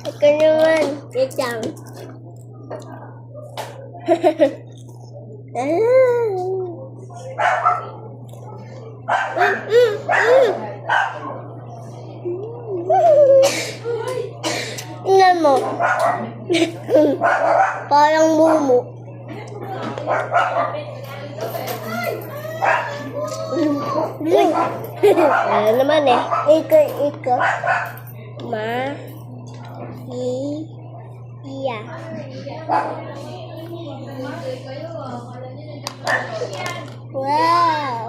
Ito naman. Wait lang. Tingnan mo. Parang mumu. Ano naman eh. Iko. Iya. Wow.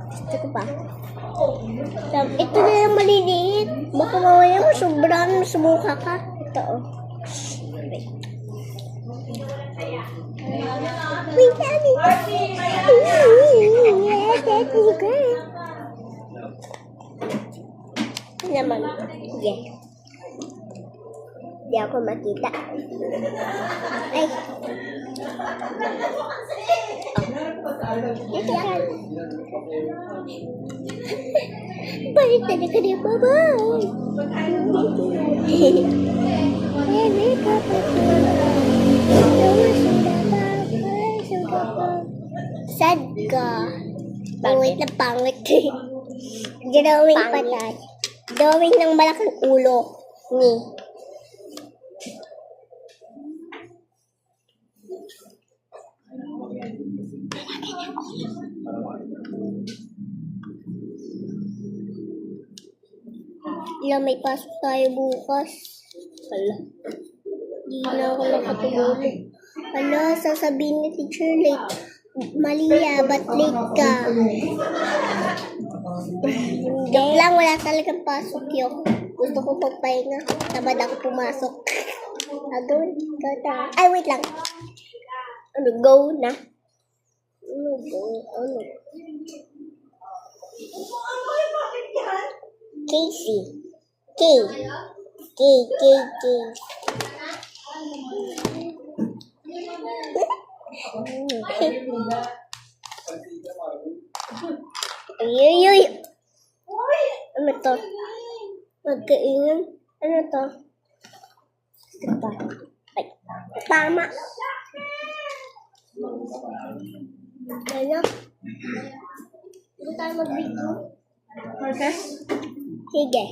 Gusto ko pa. Ito na yung maliliit. Baka mamaya mo sobrang sumuka ka. Ito oh. Wait, Daddy. Naman. Yeah. Di ako makita. Ay. Ito yan. Balik talaga niya. Bye-bye. Sad ka. Pangit na pangit. Drawing patay. Drawing ng malaking ulo. Ni. Ilang may pasok tayo bukas. Hala. Di na ako nakatulog. Hala, sasabihin ni Teacher late. Malia, ba't late ka? Joke lang, wala talagang pasok yun. Gusto ko pagpahinga. Tamad ako pumasok. Agawin, kata. Ay, wait lang. Ano, go na? Ano? Casey. K. Ay. Ano to? Magkaingan? Ano to? Ito. Ay, tama. Ano? Hindi tayo mag-video. Okay. Sige.